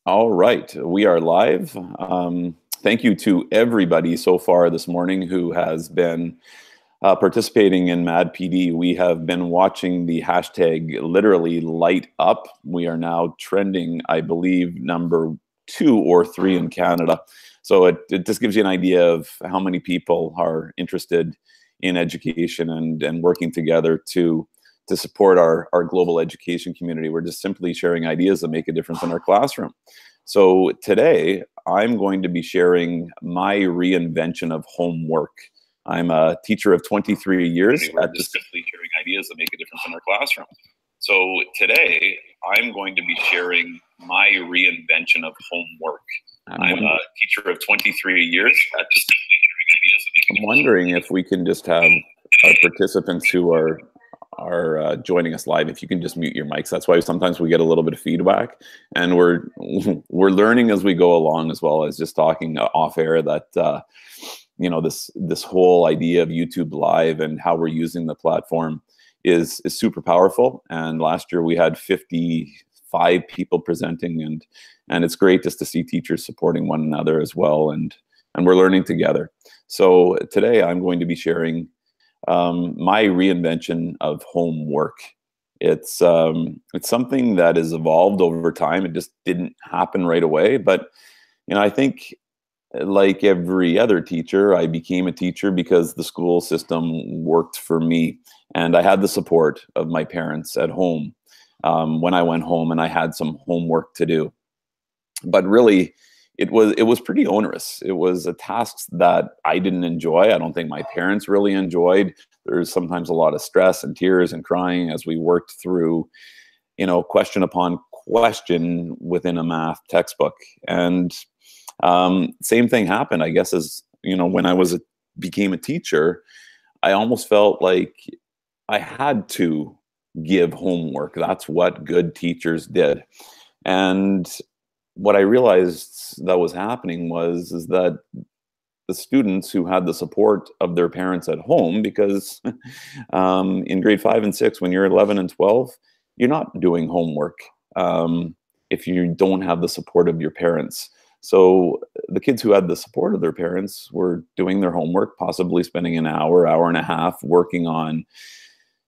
All right, we are live. Thank you to everybody so far this morning who has been participating in MADPD. We have been watching the hashtag literally light up. We are now trending, I believe, number 2 or 3 in Canada. So it just gives you an idea of how many people are interested in education and working together to support our global education community. We're just simply sharing ideas that make a difference in our classroom. So today, I'm going to be sharing my reinvention of homework. I'm a teacher of 23 years. We're just simply sharing ideas that make a difference in our classroom. So today, I'm going to be sharing my reinvention of homework. I'm a teacher of 23 years. Just simply sharing ideas that make a difference. I'm wondering if we can just have our participants who are joining us live, if you can just mute your mics. That's why sometimes we get a little bit of feedback, and we're learning as we go along, as well as just talking off air that you know, this whole idea of YouTube Live and how we're using the platform is super powerful. And last year we had 55 people presenting, and it's great just to see teachers supporting one another as well, and we're learning together. So today I'm going to be sharing my reinvention of homework. It's something that has evolved over time. It just didn't happen right away. But you know, I think like every other teacher, I became a teacher because the school system worked for me, and I had the support of my parents at home when I went home, and I had some homework to do. But really, it was pretty onerous. It was a task that I didn't enjoy. I don't think my parents really enjoyed. There's sometimes a lot of stress and tears and crying as we worked through, you know, question upon question within a math textbook. And same thing happened, I guess, as you know, when I became a teacher. I almost felt like I had to give homework. That's what good teachers did. And what I realized that was happening is that the students who had the support of their parents at home, because in grade 5 and 6, when you're 11 and 12, you're not doing homework if you don't have the support of your parents. So the kids who had the support of their parents were doing their homework, possibly spending an hour, hour and a half working on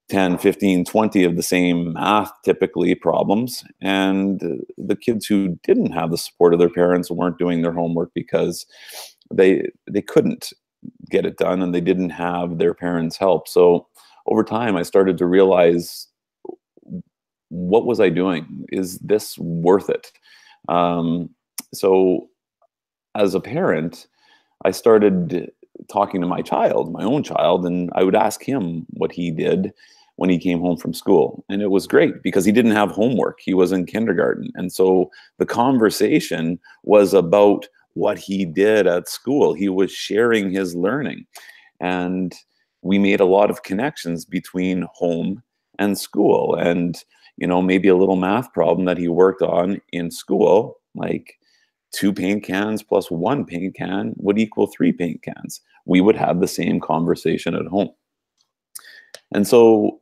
10, 15, 20 of the same math, typically, problems. And the kids who didn't have the support of their parents weren't doing their homework because they couldn't get it done, and they didn't have their parents' help. So over time, I started to realize, what was I doing? Is this worth it? So as a parent, I started talking to my child, my own child, and I would ask him what he did when he came home from school. And it was great because he didn't have homework. He was in kindergarten. And so the conversation was about what he did at school. He was sharing his learning. And we made a lot of connections between home and school. And, you know, maybe a little math problem that he worked on in school, like 2 paint cans plus 1 paint can would equal 3 paint cans. We would have the same conversation at home. And so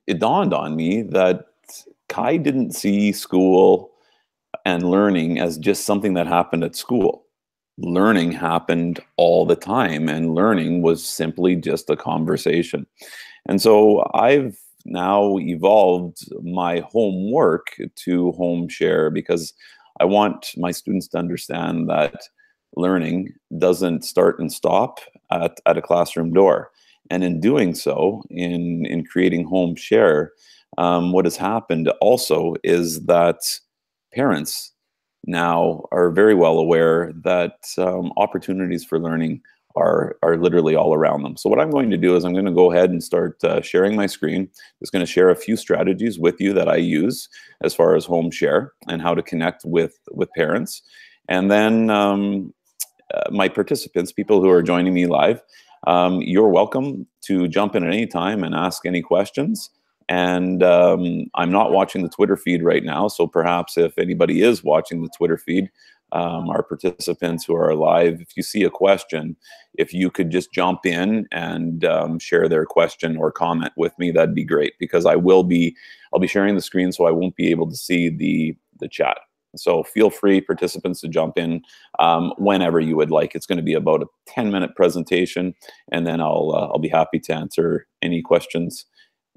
it dawned on me that Kai didn't see school and learning as just something that happened at school. Learning happened all the time, and learning was simply just a conversation. And so I've now evolved my homework to HomeSHARE because I want my students to understand that learning doesn't start and stop at a classroom door. And in doing so, in creating HomeSHARE, what has happened also is that parents now are very well aware that opportunities for learning are literally all around them. So what I'm going to do is I'm going to go ahead and start sharing my screen. Just going to share a few strategies with you that I use as far as HomeSHARE and how to connect with parents. And then my participants, people who are joining me live, you're welcome to jump in at any time and ask any questions. And I'm not watching the Twitter feed right now, so perhaps if anybody is watching the Twitter feed, our participants who are live, if you see a question, if you could just jump in and share their question or comment with me, that'd be great, because I'll be sharing the screen, so I won't be able to see the chat. So feel free, participants, to jump in whenever you would like. It's going to be about a 10-minute presentation, and then I'll be happy to answer any questions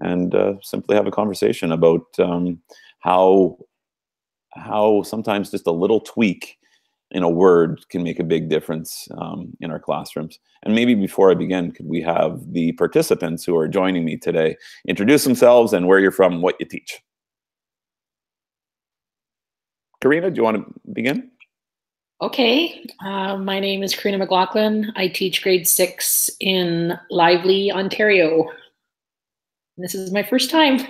and simply have a conversation about how sometimes just a little tweak in a word can make a big difference in our classrooms. And maybe before I begin, could we have the participants who are joining me today introduce themselves and where you're from, what you teach? Karina, do you want to begin? Okay, my name is Karina McLaughlin. I teach grade 6 in Lively, Ontario. This is my first time.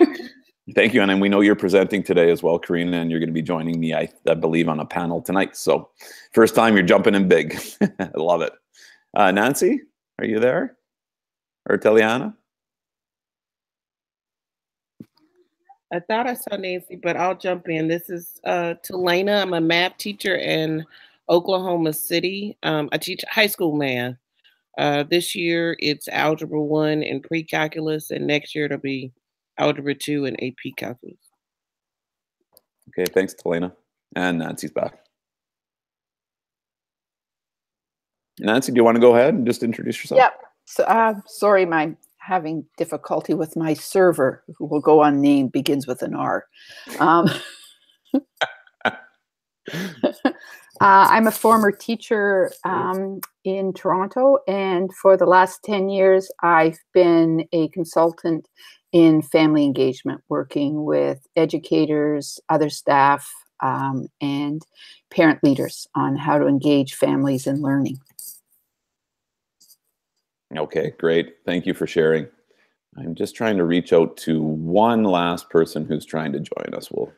Thank you, and we know you're presenting today as well, Karina, and you're going to be joining me, I believe, on a panel tonight. So first time, you're jumping in big. I love it. Nancy, are you there? Or Teliana? I thought I saw Nancy, but I'll jump in. This is Telena. I'm a math teacher in Oklahoma City. I teach high school math. This year, it's Algebra 1 and pre-calculus, and next year it'll be Algebra 2 and AP Calculus. Okay, thanks, Telena. And Nancy's back. Nancy, do you want to go ahead and just introduce yourself? Yep. So, sorry, I'm having difficulty with my server, who will go unnamed, begins with an R. I'm a former teacher in Toronto, and for the last 10 years, I've been a consultant in family engagement, working with educators, other staff, and parent leaders on how to engage families in learning. Okay, great. Thank you for sharing. I'm just trying to reach out to one last person who's trying to join us. We'll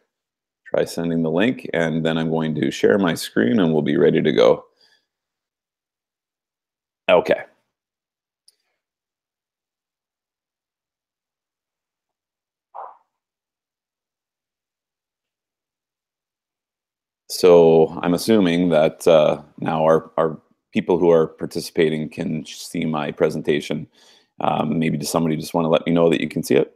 try sending the link, and then I'm going to share my screen and we'll be ready to go. Okay. So I'm assuming that now our people who are participating can see my presentation. Maybe does somebody just want to let me know that you can see it?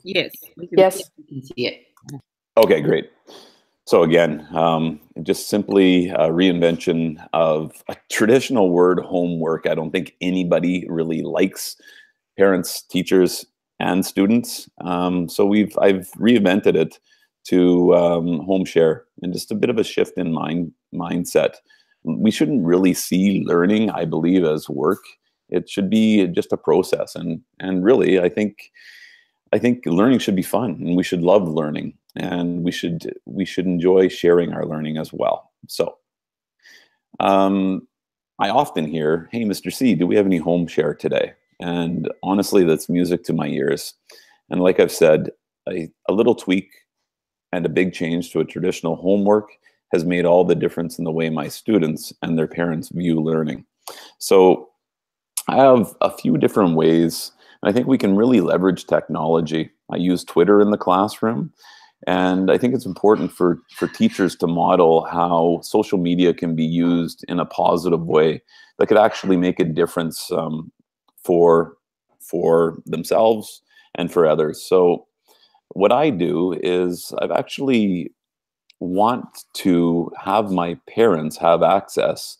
Yes. Yes. You can see it. Okay, great. So again, just simply a reinvention of a traditional word, homework. I don't think anybody really likes parents, teachers, and students. So I've reinvented it to HomeSHARE, and just a bit of a shift in mindset. We shouldn't really see learning, I believe, as work. It should be just a process, and really, I think learning should be fun, and we should love learning, and we should enjoy sharing our learning as well. So, I often hear, "Hey, Mr. C, do we have any HomeSHARE today?" And honestly, that's music to my ears. And like I've said, a little tweak and a big change to a traditional homework has made all the difference in the way my students and their parents view learning. So I have a few different ways, and I think we can really leverage technology. I use Twitter in the classroom, and I think it's important for teachers to model how social media can be used in a positive way that could actually make a difference for themselves and for others. So what I do is I've actually want to have my parents have access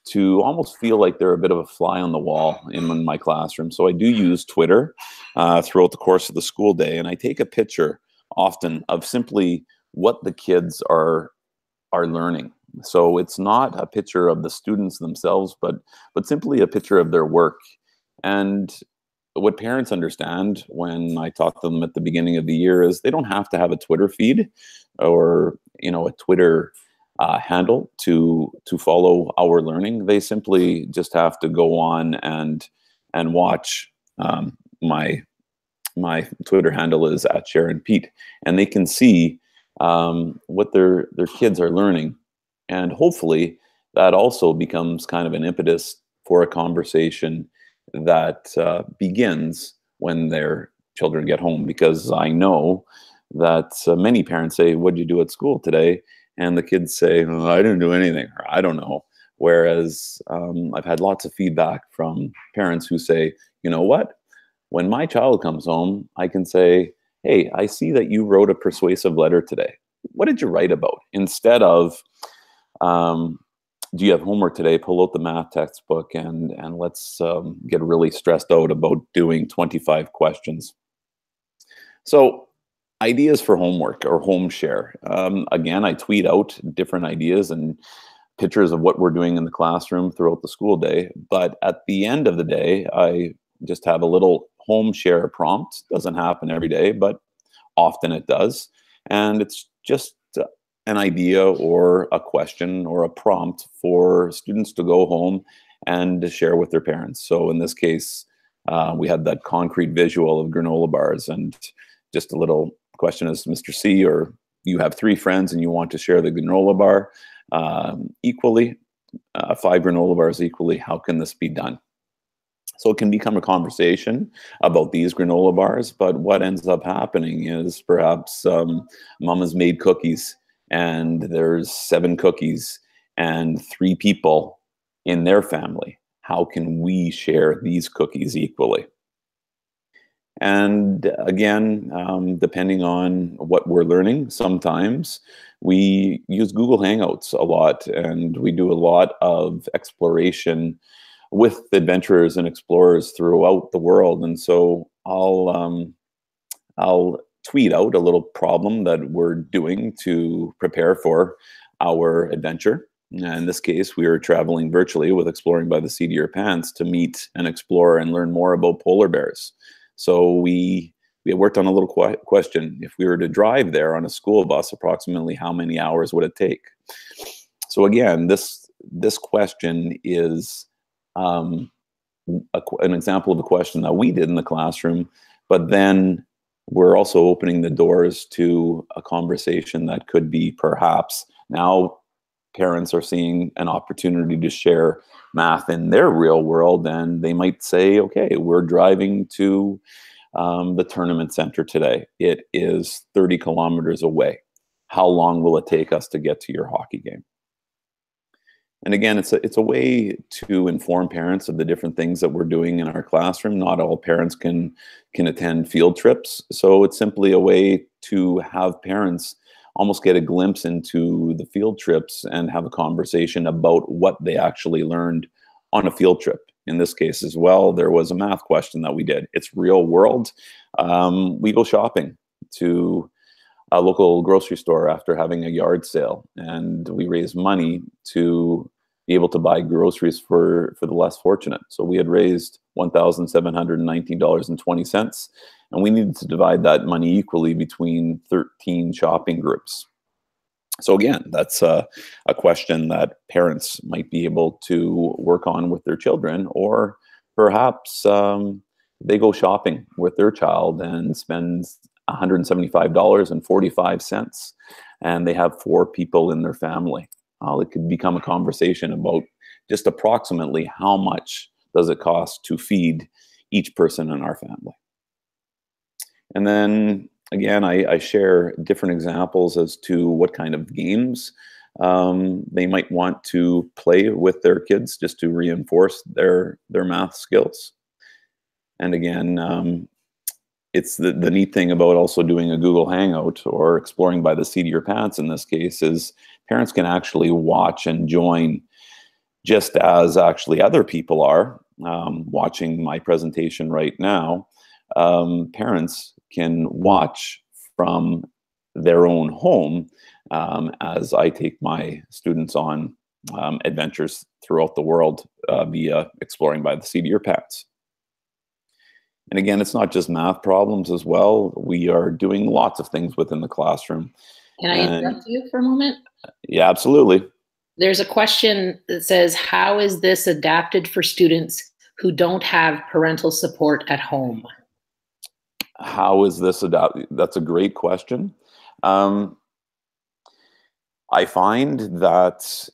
to almost feel like they're a bit of a fly on the wall in my classroom. So I do use Twitter throughout the course of the school day, and I take a picture often of simply what the kids are learning. So it's not a picture of the students themselves, but simply a picture of their work. And what parents understand when I talk to them at the beginning of the year is they don't have to have a Twitter feed or a Twitter handle to follow our learning. They simply just have to go on and watch. My Twitter handle is @SharonPete, and they can see what their kids are learning, and hopefully that also becomes kind of an impetus for a conversation that begins when their children get home. Because I know that many parents say, "What did you do at school today?" And the kids say, "Oh, I didn't do anything," or "I don't know." Whereas I've had lots of feedback from parents who say, "You know what? When my child comes home, I can say, hey, I see that you wrote a persuasive letter today. What did you write about? Instead of, do you have homework today? Pull out the math textbook and let's get really stressed out about doing 25 questions. So ideas for homework or HomeSHARE. Again, I tweet out different ideas and pictures of what we're doing in the classroom throughout the school day. But at the end of the day, I just have a little HomeSHARE prompt. Doesn't happen every day, but often it does. And it's just an idea or a question or a prompt for students to go home and to share with their parents. So in this case, we had that concrete visual of granola bars, and just a little question is, Mr. C, or you have 3 friends and you want to share the granola bar equally, 5 granola bars equally. How can this be done? So it can become a conversation about these granola bars, but what ends up happening is perhaps mama's made cookies and there's 7 cookies and 3 people in their family. How can we share these cookies equally? And again, depending on what we're learning, sometimes we use Google Hangouts a lot, and we do a lot of exploration with adventurers and explorers throughout the world. And so I'll tweet out a little problem that we're doing to prepare for our adventure. In this case, we are traveling virtually with Exploring by the Seat of Your Pants to meet and explore and learn more about polar bears. So we worked on a little question. If we were to drive there on a school bus, approximately how many hours would it take? So again, this question is an example of a question that we did in the classroom, but then we're also opening the doors to a conversation that could be perhaps now parents are seeing an opportunity to share math in their real world, and they might say, okay, we're driving to the tournament center today. It is 30 kilometers away. How long will it take us to get to your hockey game? And again, it's a way to inform parents of the different things that we're doing in our classroom. Not all parents can attend field trips, so it's simply a way to have parents almost get a glimpse into the field trips and have a conversation about what they actually learned on a field trip. In this case as well, there was a math question that we did. It's real world. We go shopping to a local grocery store after having a yard sale, and we raise money to be able to buy groceries for the less fortunate. So we had raised $1,719.20, and we needed to divide that money equally between 13 shopping groups. So again, that's a question that parents might be able to work on with their children, or perhaps they go shopping with their child and spend $175.45, and they have 4 people in their family. It could become a conversation about just approximately how much does it cost to feed each person in our family. And then again, I share different examples as to what kind of games they might want to play with their kids just to reinforce their math skills. And again, it's the neat thing about also doing a Google Hangout or Exploring by the Seat of Your Pants in this case is parents can actually watch and join just as actually other people are watching my presentation right now. Parents can watch from their own home as I take my students on adventures throughout the world via Exploring by the Seat of Your Pants. And again, it's not just math problems as well. We are doing lots of things within the classroom. Can I interrupt you for a moment? Yeah, absolutely. There's a question that says, how is this adapted for students who don't have parental support at home? How is this adapted? That's a great question. I find that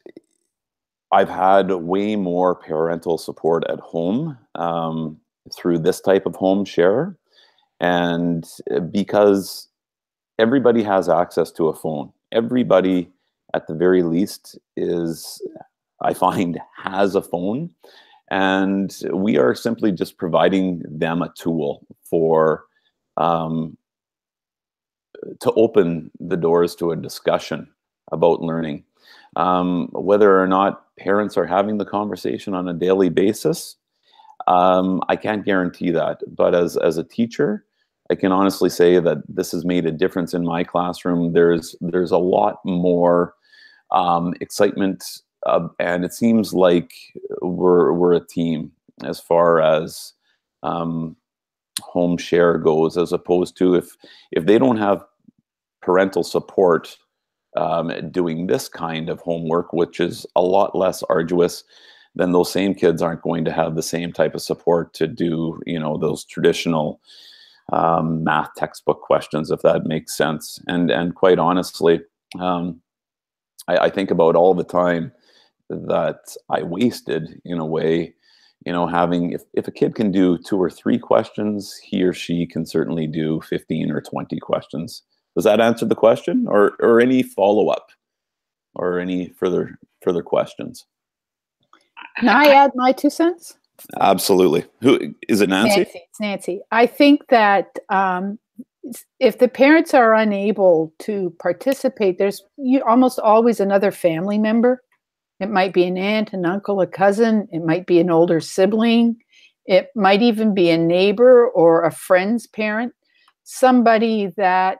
I've had way more parental support at home through this type of HomeSHARE, and because everybody has access to a phone. Everybody, at the very least, I find, has a phone, and we are simply just providing them a tool for to open the doors to a discussion about learning. Whether or not parents are having the conversation on a daily basis, I can't guarantee that. But as a teacher, I can honestly say that this has made a difference in my classroom. There's a lot more excitement, and it seems like we're a team as far as HomeSHARE goes, as opposed to if they don't have parental support doing this kind of homework, which is a lot less arduous, then those same kids aren't going to have the same type of support to do, you know, those traditional math textbook questions, if that makes sense. And quite honestly, I think about all the time that I wasted in a way, you know, having, if a kid can do 2 or 3 questions, he or she can certainly do 15 or 20 questions. Does that answer the question, or any follow-up or any further questions? Can I add my 2 cents? Absolutely. Who is it? Nancy? It's Nancy. I think that if the parents are unable to participate, there's almost always another family member. It might be an aunt, an uncle, a cousin. It might be an older sibling. It might even be a neighbor or a friend's parent, somebody that,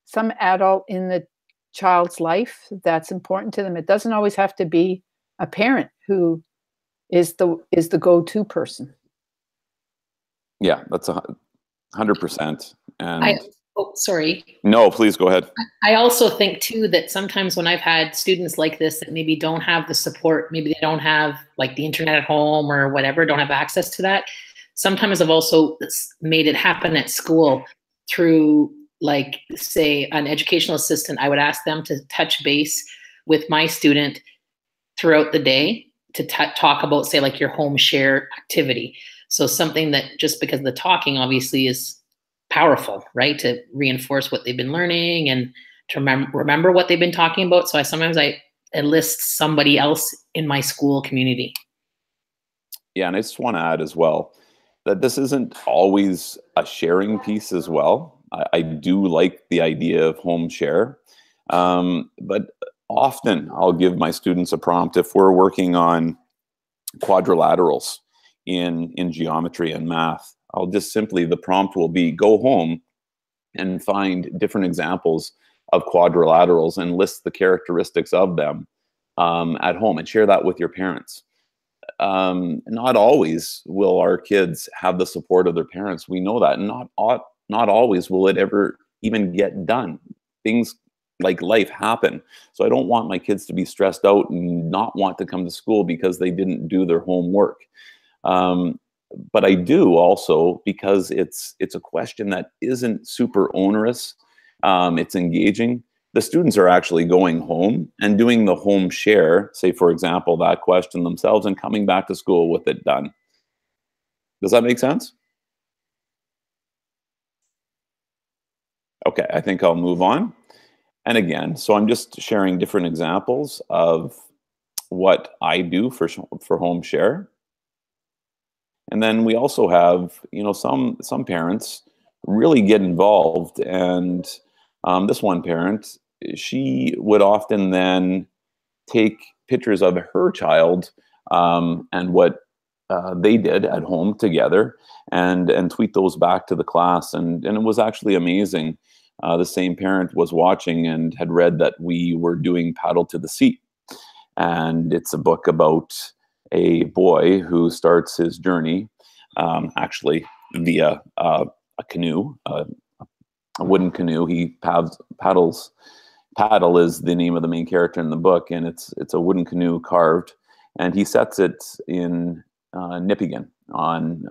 some adult in the child's life that's important to them. It doesn't always have to be a parent who is the go-to person. Yeah, that's 100%. And sorry. No, please go ahead. I also think too that sometimes when I've had students like this that maybe don't have the support, maybe they don't have like the internet at home or whatever, don't have access to that. Sometimes I've also made it happen at school through, like, say, an educational assistant. I would ask them to touch base with my student throughout the day to talk about, say, like your HomeSHARE activity. So something that, just because the talking obviously is powerful, right? To reinforce what they've been learning and to remember what they've been talking about. So sometimes I enlist somebody else in my school community. Yeah, and I just want to add as well that this isn't always a sharing piece as well. I do like the idea of HomeSHARE, but often I'll give my students a prompt if we're working on quadrilaterals in geometry and math. I'll just simply, the prompt will be, go home and find different examples of quadrilaterals and list the characteristics of them at home and share that with your parents. Not always will our kids have the support of their parents. We know that. And not always will it ever even get done. Things like life happen. So I don't want my kids to be stressed out and not want to come to school because they didn't do their homework. But I do also, because it's a question that isn't super onerous. It's engaging. The students are actually going home and doing the HomeSHARE, say, for example, that question themselves, and coming back to school with it done. Does that make sense? Okay, I think I'll move on. And again, so I'm just sharing different examples of what I do for HomeSHARE. And then we also have, you know, some parents really get involved. And this one parent, she would often then take pictures of her child and what they did at home together and tweet those back to the class. And it was actually amazing. The same parent was watching and had read that we were doing Paddle to the Sea. And it's a book about a boy who starts his journey actually via a canoe, a wooden canoe. He paddles. Paddle is the name of the main character in the book, and it's a wooden canoe carved. And he sets it in Nipigon on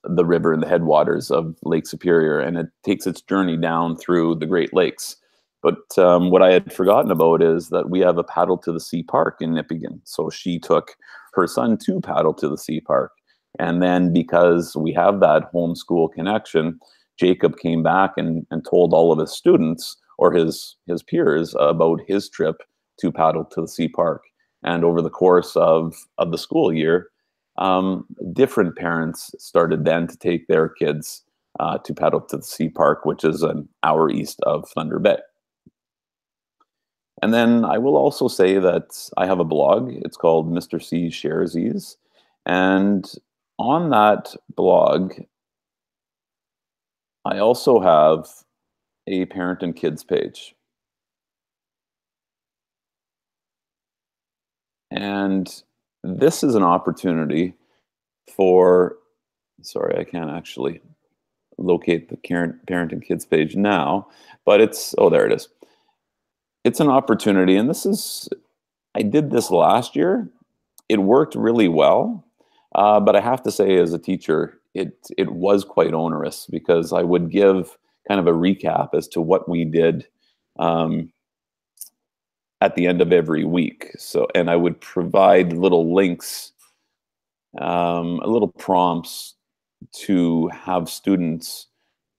the river in the headwaters of Lake Superior, and it takes its journey down through the Great Lakes. But what I had forgotten about is that we have a Paddle to the Sea park in Nipigon. So she took her son to Paddle to the Sea park. And then because we have that homeschool connection, Jacob came back and told all of his students or his peers about his trip to Paddle to the Sea park. And over the course of the school year, different parents started then to take their kids to paddle to the Sea Park, which is an hour east of Thunder Bay. And then I will also say that I have a blog. It's called Mr. C Sharesies. And on that blog, I also have a parent and kids page. And this is an opportunity for, sorry, I can't actually locate the parent and kids page now, but it's, oh, there it is. It's an opportunity, and this is, I did this last year. It worked really well, but I have to say as a teacher, it was quite onerous because I would give kind of a recap as to what we did at the end of every week. So, and I would provide little links, little prompts to have students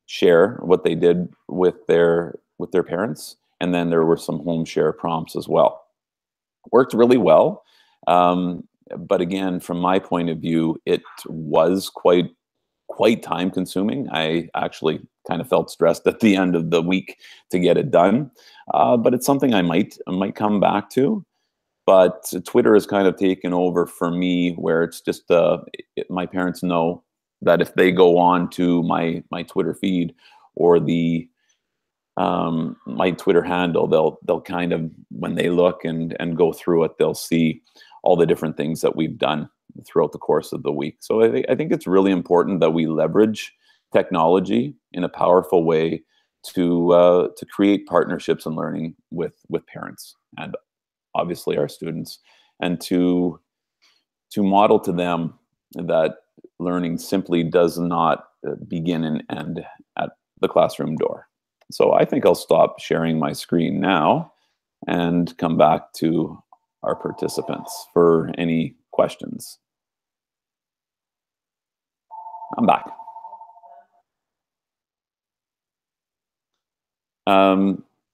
share what they did with their parents. And then there were some HomeSHARE prompts as well. Worked really well. But again, from my point of view, it was quite time consuming. I actually kind of felt stressed at the end of the week to get it done. But it's something I might come back to. But Twitter has kind of taken over for me, where it's just my parents know that if they go on to my Twitter feed or the my Twitter handle, they'll kind of, when they look and go through it, they'll see all the different things that we've done throughout the course of the week. So I think it's really important that we leverage technology in a powerful way to create partnerships and learning with parents and obviously our students, and to model to them that learning simply does not begin and end at the classroom door. So I think I'll stop sharing my screen now and come back to our participants for any questions. I'm back.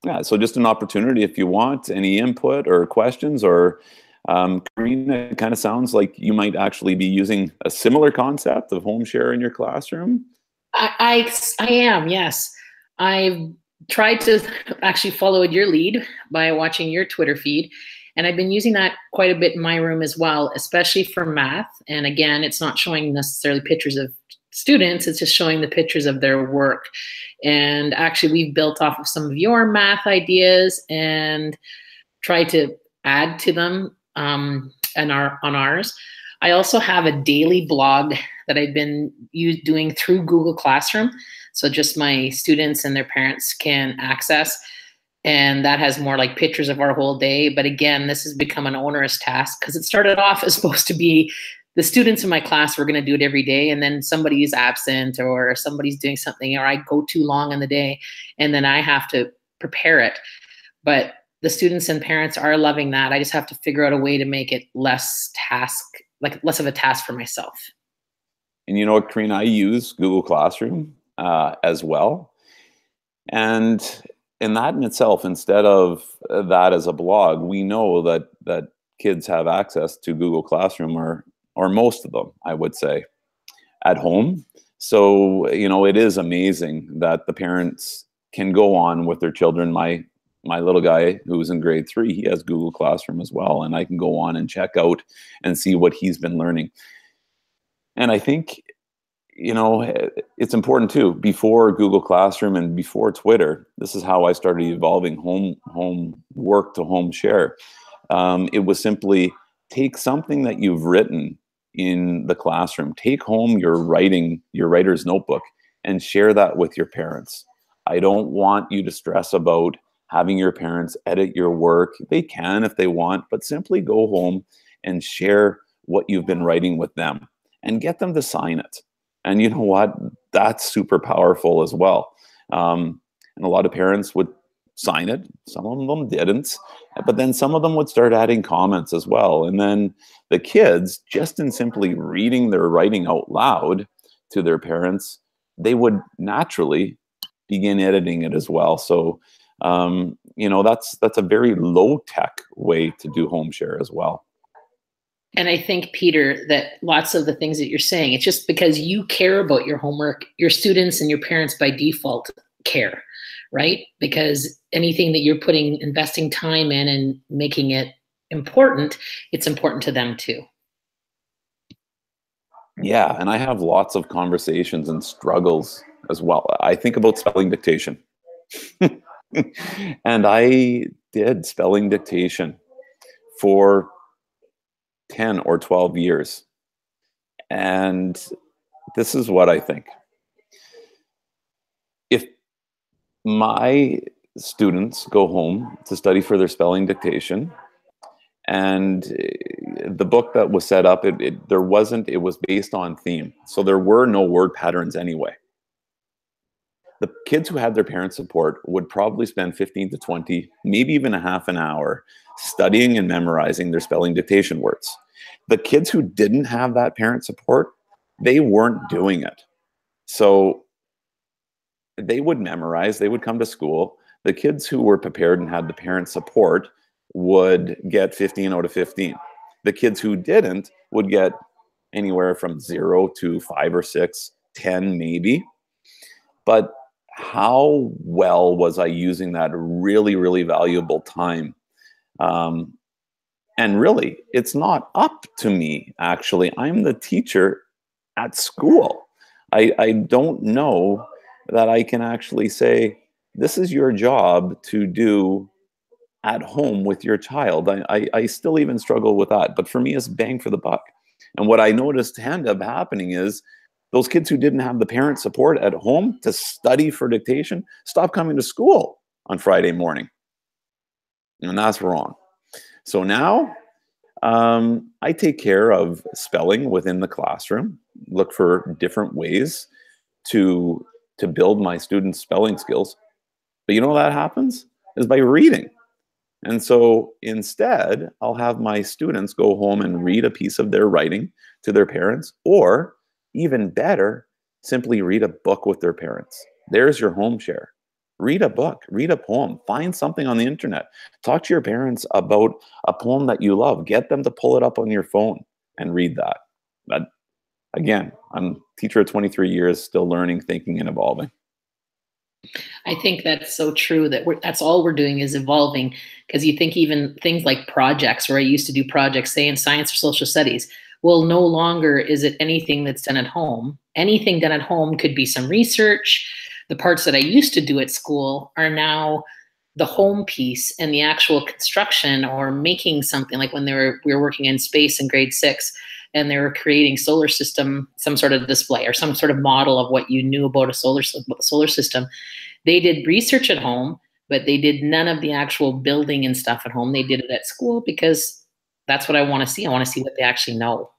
Yeah, so just an opportunity if you want any input or questions, or Karina, it kind of sounds like you might actually be using a similar concept of HomeSHARE in your classroom. I am, yes. I've tried to actually follow your lead by watching your Twitter feed, and I've been using that quite a bit in my room as well, especially for math. And again, it's not showing necessarily pictures of students, it's just showing the pictures of their work. And actually, we've built off of some of your math ideas and tried to add to them on ours. I also have a daily blog that I've been doing through Google Classroom. So just my students and their parents can access. And that has more like pictures of our whole day. But again, this has become an onerous task because it started off as supposed to be the students in my class were going to do it every day. And then somebody's absent or somebody's doing something, or I go too long in the day and then I have to prepare it. But the students and parents are loving that. I just have to figure out a way to make it less of a task for myself. And you know what, Karina, I use Google Classroom as well. And in that in itself, instead of that as a blog, we know that kids have access to Google Classroom, or most of them, I would say, at home. So, you know, it is amazing that the parents can go on with their children. My little guy who's in grade 3, he has Google Classroom as well, and I can go on and check out and see what he's been learning. And I think, you know, it's important too, before Google Classroom and before Twitter, this is how I started evolving HomeWORK to HomeSHARE. It was simply take something that you've written in the classroom, take home your writer's notebook and share that with your parents. I don't want you to stress about having your parents edit your work. They can if they want, but simply go home and share what you've been writing with them and get them to sign it. And you know what? That's super powerful as well. And a lot of parents would sign it. Some of them didn't, but then some of them would start adding comments as well. And then the kids, just in simply reading their writing out loud to their parents, they would naturally begin editing it as well. So, you know, that's a very low tech way to do HomeSHARE as well. And I think, Peter, that lots of the things that you're saying, it's just because you care about your homework, your students and your parents by default care, right? Because anything that you're investing time in and making it important, it's important to them too. Yeah, and I have lots of conversations and struggles as well. I think about spelling dictation. And I did spelling dictation for 10 or 12 years. And this is what I think. If my students go home to study for their spelling dictation, and the book that was set up, it was based on theme. So there were no word patterns anyway. The kids who had their parents' support would probably spend 15 to 20, maybe even a half an hour studying and memorizing their spelling dictation words. The kids who didn't have that parent support, they weren't doing it. So they would memorize, they would come to school. The kids who were prepared and had the parent support would get 15 out of 15. The kids who didn't would get anywhere from 0 to 5 or 6, 10 maybe. But how well was I using that really, really valuable time? And really, it's not up to me, actually. I'm the teacher at school. I don't know that I can actually say, this is your job to do at home with your child. I still even struggle with that. But for me, it's bang for the buck. And what I noticed ended up happening is those kids who didn't have the parent support at home to study for dictation stopped coming to school on Friday morning. And that's wrong. So now I take care of spelling within the classroom, look for different ways to build my students' spelling skills. But you know how that happens? Is by reading. And so instead, I'll have my students go home and read a piece of their writing to their parents, or even better, simply read a book with their parents. There's your HomeSHARE. Read a book, read a poem, find something on the internet. Talk to your parents about a poem that you love. Get them to pull it up on your phone and read that. But again, I'm a teacher of 23 years, still learning, thinking, and evolving. I think that's so true, that that's all we're doing is evolving. Because you think even things like projects, where I used to do projects, say in science or social studies, well, no longer is it anything that's done at home. Anything done at home could be some research. The parts that I used to do at school are now the home piece and the actual construction or making something, like when we were working in space in grade 6 and they were creating solar system, some sort of display or some sort of model of what you knew about a solar system. They did research at home, but they did none of the actual building and stuff at home. They did it at school because that's what I want to see. I want to see what they actually know.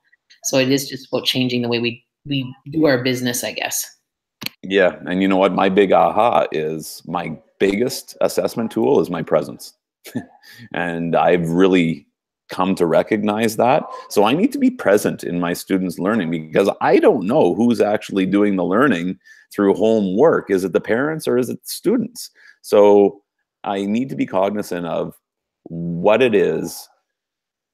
So it is just about changing the way we do our business, I guess. Yeah, and you know what? My big aha is my biggest assessment tool is my presence. And I've really come to recognize that. So I need to be present in my students' learning, because I don't know who's actually doing the learning through homework. Is it the parents or is it the students? So I need to be cognizant of what it is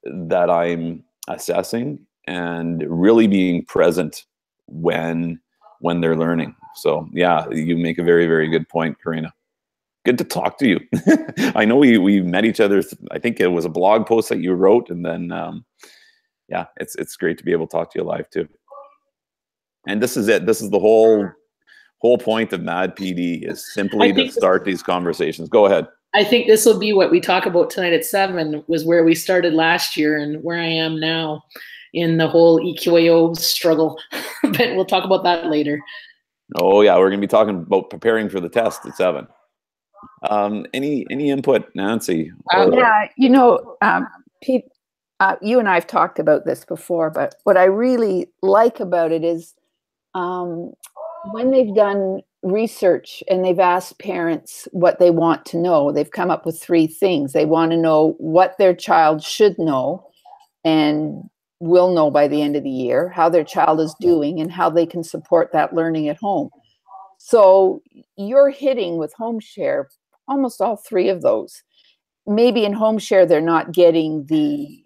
that I'm assessing and really being present when they're learning. So yeah, you make a very, very good point, Karina. Good to talk to you. I know we met each other. I think it was a blog post that you wrote, and then yeah, it's great to be able to talk to you live too. And this is it. This is the whole point of MADPD, is simply to start these conversations. Go ahead. I think this will be what we talk about tonight at 7, was where we started last year and where I am now in the whole EQAO struggle. But we'll talk about that later. Oh yeah, we're going to be talking about preparing for the test at 7. Any input, Nancy? Yeah, you know, Pete, you and I have talked about this before, but what I really like about it is when they've done research and they've asked parents what they want to know, they've come up with 3 things. They want to know what their child should know and will know by the end of the year, how their child is doing, and how they can support that learning at home. So you're hitting with HomeSHARE almost all 3 of those. Maybe in HomeSHARE they're not getting the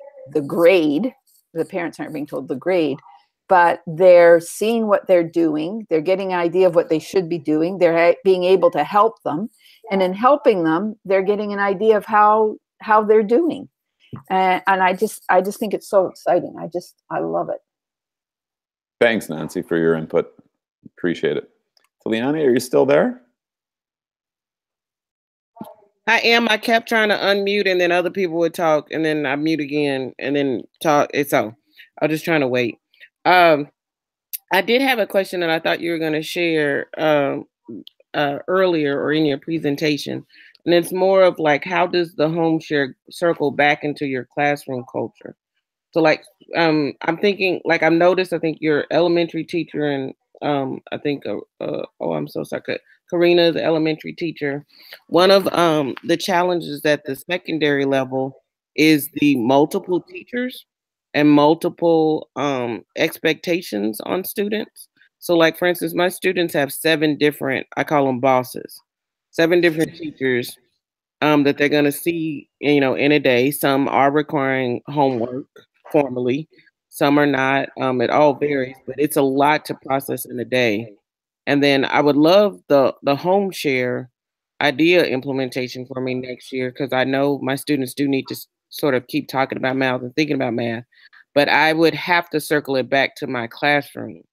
grade the parents aren't being told the grade, but they're seeing what they're doing. They're getting an idea of what they should be doing. They're being able to help them. And in helping them, they're getting an idea of how they're doing. And I just think it's so exciting. I love it. Thanks, Nancy, for your input. Appreciate it. Liana, are you still there? I am. I kept trying to unmute, and then other people would talk, and then I mute again, and then talk. It's so I was just trying to wait. I did have a question that I thought you were going to share earlier or in your presentation, and it's more of like, how does the HomeSHARE circle back into your classroom culture? So like, I'm thinking, like, I've noticed, I think your elementary teacher and I think, oh, I'm so sorry, Karina, the elementary teacher. One of the challenges at the secondary level is the multiple teachers and multiple expectations on students. So like, for instance, my students have 7 different, I call them bosses, 7 different teachers that they're going to see, you know, in a day. Some are requiring homework formally, some are not. It all varies, but it's a lot to process in a day. And then I would love the HomeSHARE idea implementation for me next year, because I know my students do need to sort of keep talking about math and thinking about math, but I would have to circle it back to my classroom.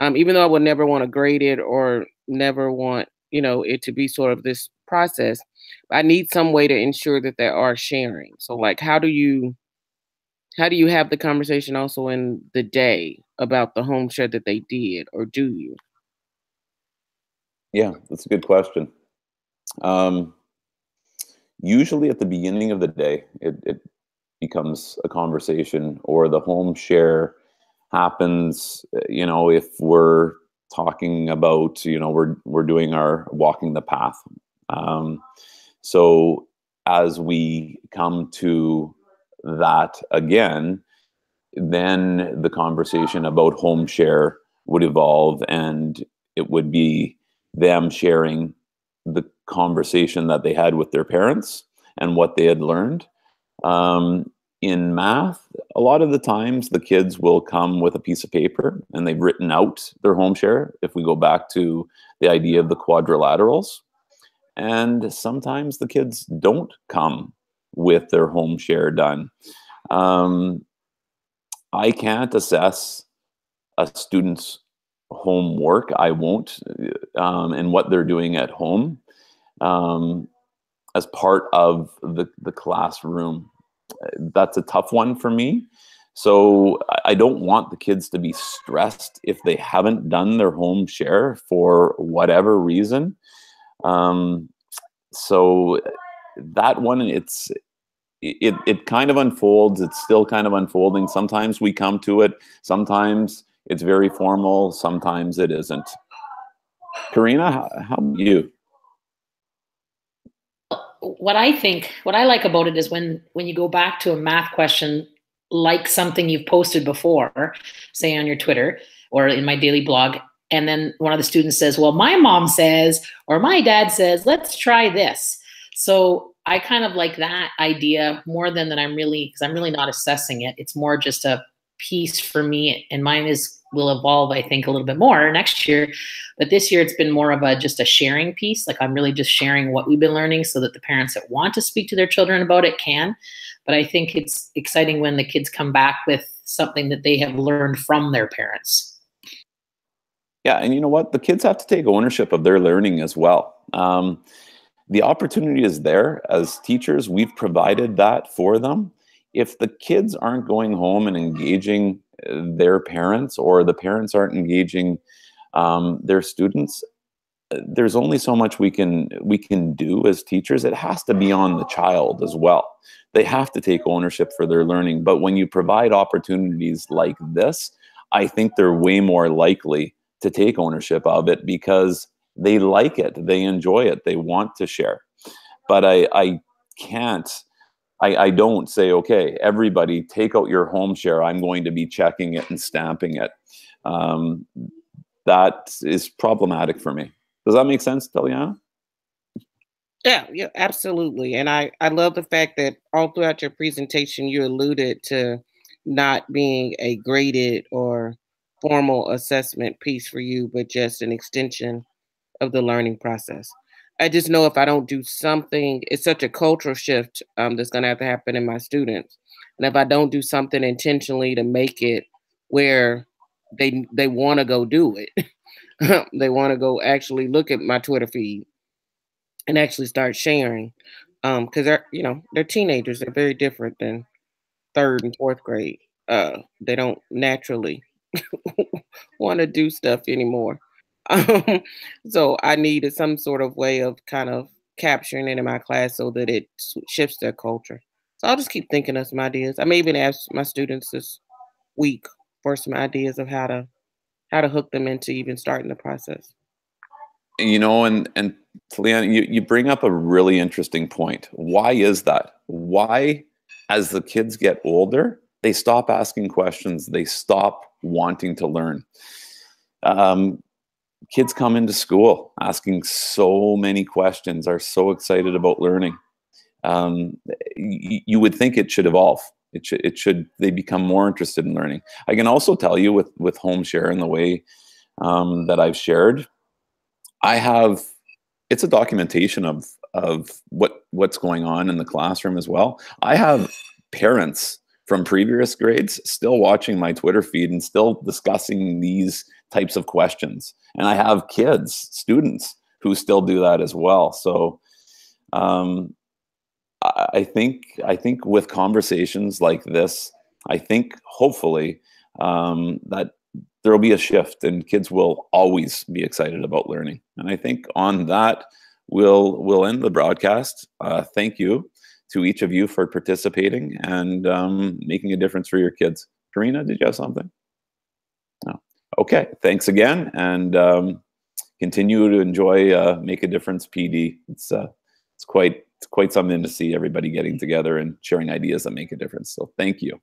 Even though I would never want to grade it or never want, you know, it to be sort of this process, I need some way to ensure that they are sharing. So like, how do you have the conversation also in the day about the HomeSHARE that they did, or do you? Yeah, that's a good question. Usually at the beginning of the day, it becomes a conversation, or the HomeSHARE happens, you know, if we're talking about, you know, we're doing our walking the path. So as we come to that again, then the conversation about HomeSHARE would evolve, and it would be them sharing the conversation that they had with their parents and what they had learned. In math, a lot of the times the kids will come with a piece of paper and they've written out their HomeSHARE, if we go back to the idea of the quadrilaterals. And sometimes the kids don't come with their HomeSHARE done. I can't assess a student's homework. I won't, and what they're doing at home as part of the classroom. That's a tough one for me. So I don't want the kids to be stressed if they haven't done their HomeSHARE for whatever reason. So that one, it kind of unfolds. It's still kind of unfolding. Sometimes we come to it. Sometimes it's very formal. Sometimes it isn't. Karina, how about you? What I like about it is when you go back to a math question, like something you've posted before, say on your Twitter or in my daily blog, and then one of the students says, well, my mom says, or my dad says, let's try this. So I kind of like that idea more than that because I'm really not assessing it. It's more just a piece for me, and mine will evolve, I think, a little bit more next year. But this year it's been more of just a sharing piece. Like, I'm really just sharing what we've been learning so that the parents that want to speak to their children about it can. But I think it's exciting when the kids come back with something that they have learned from their parents. Yeah, and you know what? The kids have to take ownership of their learning as well. The opportunity is there. As teachers, we've provided that for them. If the kids aren't going home and engaging their parents, or the parents aren't engaging their students, there's only so much we can do as teachers. It has to be on the child as well. They have to take ownership for their learning. But when you provide opportunities like this, I think they're way more likely to take ownership of it, because they like it, they enjoy it, they want to share. But I don't say, okay, everybody take out your HomeSHARE, I'm going to be checking it and stamping it. That is problematic for me. Does that make sense, Deliana? Yeah, absolutely. And I love the fact that all throughout your presentation, you alluded to not being a graded or formal assessment piece for you, but just an extension of the learning process. I just know if I don't do something, it's such a cultural shift that's going to have to happen in my students. And if I don't do something intentionally to make it where they want to go do it, they want to go actually look at my Twitter feed and actually start sharing, because they're teenagers. They're very different than third and fourth grade. They don't naturally want to do stuff anymore. Um, so I needed some sort of way of kind of capturing it in my class so that it shifts their culture. So I'll just keep thinking of some ideas. I may even ask my students this week for some ideas of how to hook them into even starting the process. You know, and Leanne, you bring up a really interesting point. Why is that? Why, as the kids get older, they stop asking questions, they stop wanting to learn. Kids come into school asking so many questions, are so excited about learning. You would think it should evolve. They become more interested in learning. I can also tell you with HomeSHARE and the way that I've shared, it's a documentation of what's going on in the classroom as well. I have parents from previous grades still watching my Twitter feed and still discussing these types of questions. And I have students who still do that as well. So I think with conversations like this, I think hopefully that there will be a shift and kids will always be excited about learning. And I think on that, we'll end the broadcast. Thank you to each of you for participating and making a difference for your kids. Karina, did you have something? No. Okay, thanks again, and continue to enjoy Make a Difference PD. It's quite something to see everybody getting together and sharing ideas that make a difference. So thank you.